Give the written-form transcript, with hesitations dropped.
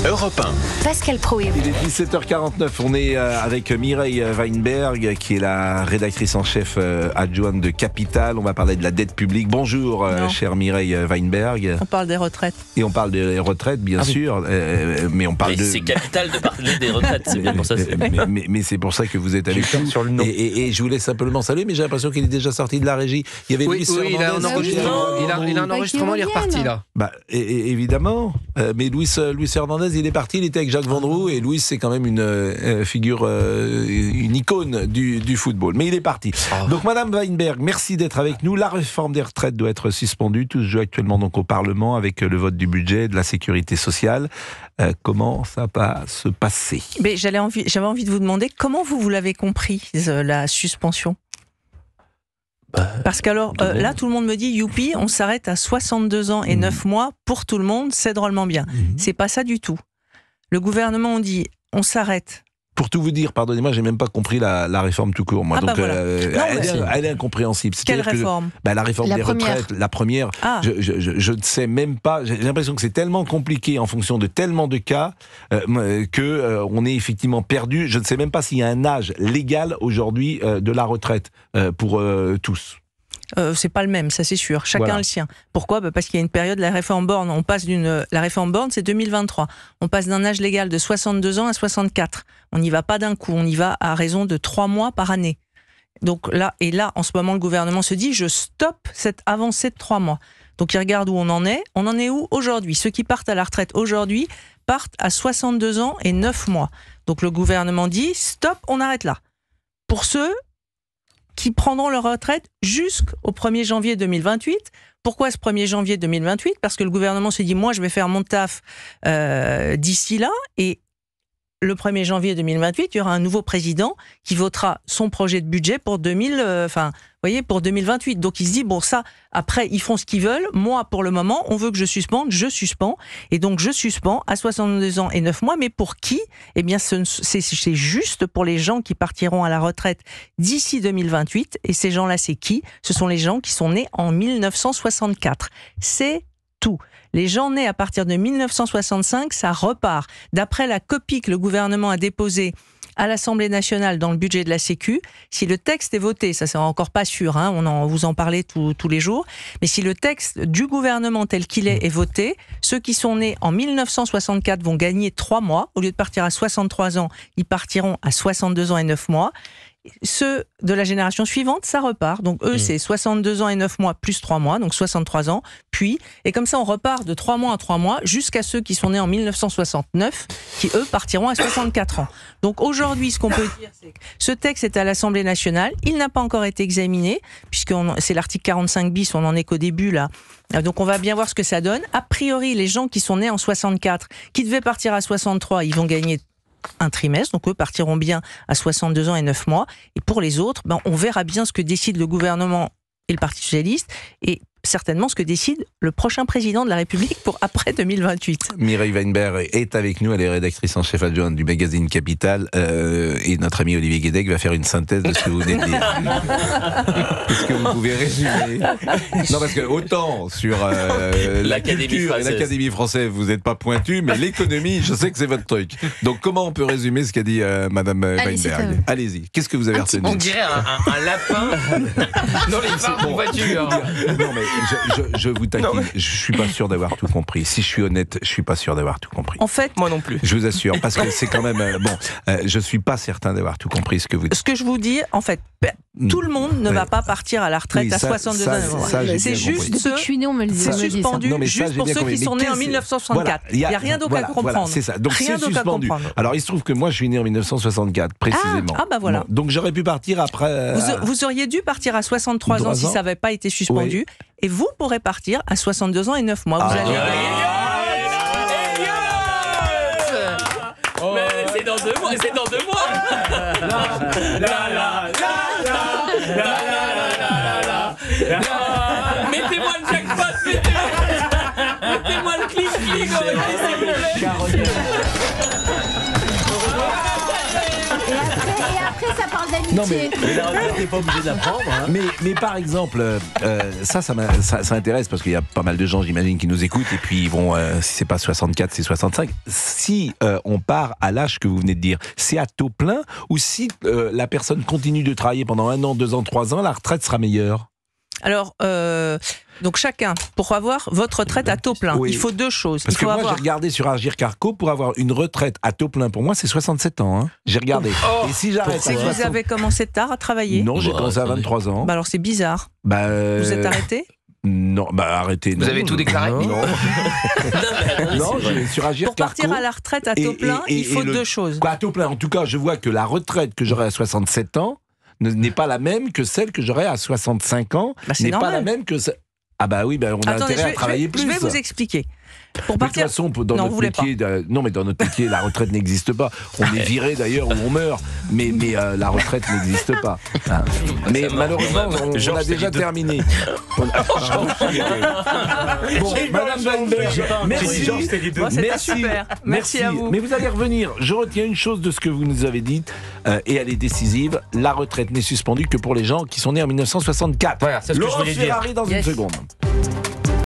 Europe 1. Pascal Praud et vous. Il est 17h49, on est avec Mireille Weinberg qui est la rédactrice en chef adjointe de Capital. On va parler de la dette publique. Bonjour chère Mireille Weinberg. On parle des retraites. Et on parle des retraites bien sûr, mais on parle de... C'est capital de parler des retraites, c'est bien pour ça. Mais c'est pour ça que vous êtes avec nous. Sur le nom. Et je voulais simplement saluer, mais j'ai l'impression qu'il est déjà sorti de la régie. Il y avait Luis il a un enregistrement, il a un enregistrement, il est reparti là. Bah, évidemment, mais Luis Hernandez, il est parti, il était avec Jacques Vendroux, et Luis, c'est quand même une figure, une icône du football. Mais il est parti. Donc, Madame Weinberg, merci d'être avec nous. La réforme des retraites doit être suspendue. Tout se joue actuellement donc au Parlement avec le vote du budget, de la sécurité sociale. Comment ça va se passer ? Mais j'avais envie de vous demander comment vous l'avez compris, la suspension ? Parce qu'alors, là, tout le monde me dit, youpi, on s'arrête à 62 ans et 9 mois, pour tout le monde, c'est drôlement bien. C'est pas ça du tout. Le gouvernement, on dit, on s'arrête. Pour tout vous dire, pardonnez-moi, j'ai même pas compris la réforme tout court. Moi. Ah, donc, voilà. elle est incompréhensible. Quelle réforme ? La réforme des retraites, la première, je ne sais même pas. J'ai l'impression que c'est tellement compliqué en fonction de tellement de cas que on est effectivement perdu. Je ne sais même pas s'il y a un âge légal aujourd'hui de la retraite pour tous. C'est pas le même, ça c'est sûr. Chacun a le sien. Pourquoi ? Parce qu'il y a une période, la réforme Borne, la réforme Borne, c'est 2023. On passe d'un âge légal de 62 ans à 64. On n'y va pas d'un coup, on y va à raison de 3 mois par année. Donc là, en ce moment, le gouvernement se dit, je stoppe cette avancée de 3 mois. Donc il regarde où on en est. On en est où aujourd'hui ? Ceux qui partent à la retraite aujourd'hui partent à 62 ans et 9 mois. Donc le gouvernement dit, stop, on arrête là. Pour ceux qui prendront leur retraite jusqu'au 1er janvier 2028. Pourquoi ce 1er janvier 2028 ? Parce que le gouvernement se dit, moi je vais faire mon taf d'ici là, et le 1er janvier 2028, il y aura un nouveau président qui votera son projet de budget pour 2028. Donc il se dit, bon ça, après ils font ce qu'ils veulent, moi pour le moment, on veut que je suspende, je suspends, et donc je suspends à 62 ans et 9 mois, mais pour qui ? Eh bien c'est juste pour les gens qui partiront à la retraite d'ici 2028, et ces gens-là c'est qui ? Ce sont les gens qui sont nés en 1964. C'est tout. Les gens nés à partir de 1965, ça repart. D'après la copie que le gouvernement a déposée à l'Assemblée nationale dans le budget de la Sécu, si le texte est voté, ça c'est encore pas sûr, vous en parlez tous les jours, mais si le texte du gouvernement tel qu'il est voté, ceux qui sont nés en 1964 vont gagner 3 mois. Au lieu de partir à 63 ans, ils partiront à 62 ans et 9 mois. Ceux de la génération suivante, ça repart. Donc eux, c'est 62 ans et 9 mois plus 3 mois, donc 63 ans. Et comme ça, on repart de 3 mois à 3 mois jusqu'à ceux qui sont nés en 1969, qui eux partiront à 64 ans. Donc aujourd'hui, ce qu'on peut dire, c'est que ce texte est à l'Assemblée nationale. Il n'a pas encore été examiné, puisque c'est l'article 45 bis, on en est qu'au début là. Donc on va bien voir ce que ça donne. A priori, les gens qui sont nés en 64, qui devaient partir à 63, ils vont gagner un trimestre, donc eux partiront bien à 62 ans et 9 mois. Et pour les autres, on verra bien ce que décide le gouvernement et le Parti socialiste, et certainement ce que décide le prochain président de la République pour après 2028. Mireille Weinberg est avec nous, elle est rédactrice en chef adjointe du magazine Capital, et notre ami Olivier Guédec va faire une synthèse de ce que vous venez de dire. Est-ce que vous pouvez résumer ? Non, parce que autant sur la culture et l'Académie française, vous n'êtes pas pointu, mais l'économie, je sais que c'est votre truc. Donc comment on peut résumer ce qu'a dit Madame Weinberg ? Allez-y, qu'est-ce que vous avez retenu ? On dirait un lapin dans les phares d'une voiture. Non, mais je vous taquine, je suis pas sûr d'avoir tout compris. Si je suis honnête, je suis pas sûr d'avoir tout compris. En fait, moi non plus. Je vous assure, parce que c'est quand même je suis pas certain d'avoir tout compris ce que vous dites. Ce que je vous dis, en fait, tout le monde ne va pas partir à la retraite à 62 ans. C'est juste c'est suspendu juste pour ceux qui sont nés en 1964. Il n'y a rien d'autre à comprendre. Voilà, c'est ça. Donc c'est suspendu. Alors il se trouve que moi je suis né en 1964 précisément. Ah bah voilà. Bon, donc j'aurais pu partir après. Vous auriez dû partir à 63 ans si ça n'avait pas été suspendu. Oui. Et vous pourrez partir à 62 ans et 9 mois. Vous allez... Mais c'est dans 2 mois, c'est dans 2 mois. Mettez-moi le jackpot, mettez-moi le clic, s'il vous plaît. après, ça parle d'amitié. Non, mais la retraite, t'es pas obligé de la prendre. Hein. Mais par exemple, ça intéresse parce qu'il y a pas mal de gens, j'imagine, qui nous écoutent et puis ils vont, si c'est pas 64, c'est 65. Si on part à l'âge que vous venez de dire, c'est à taux plein ou si la personne continue de travailler pendant 1 an, 2 ans, 3 ans, la retraite sera meilleure? Alors, donc chacun, pour avoir votre retraite à taux plein, il faut 2 choses. Parce que moi, j'ai regardé sur Agir Carco, pour avoir une retraite à taux plein, pour moi, c'est 67 ans. Hein. J'ai regardé. Et si j'arrête... C'est que vous avez commencé tard à travailler? Non, j'ai commencé à 23 ans. Bah alors c'est bizarre. Vous êtes arrêté? Non, arrêtez. Vous avez tout déclaré? Non, sur Agir Pour partir à la retraite à taux plein, il faut 2 choses. À taux plein, en tout cas, je vois que la retraite que j'aurai à 67 ans n'est pas la même que celle que j'aurai à 65 ans. N'est pas la même que celle... Ah bah oui, on a intérêt à travailler plus. Je vais vous expliquer. Pour partir... De toute façon, dans notre métier, dans notre métier, la retraite n'existe pas. On est viré d'ailleurs ou on meurt, mais la retraite n'existe pas. Hein. Mais malheureusement, on a déjà terminé. Bon, Madame Weinberg, merci. Super. Merci à vous. Mais vous allez revenir. Je retiens une chose de ce que vous nous avez dit, et elle est décisive. La retraite n'est suspendue que pour les gens qui sont nés en 1964. Voilà, c'est ce que je voulais dire. Ferrari dans une seconde.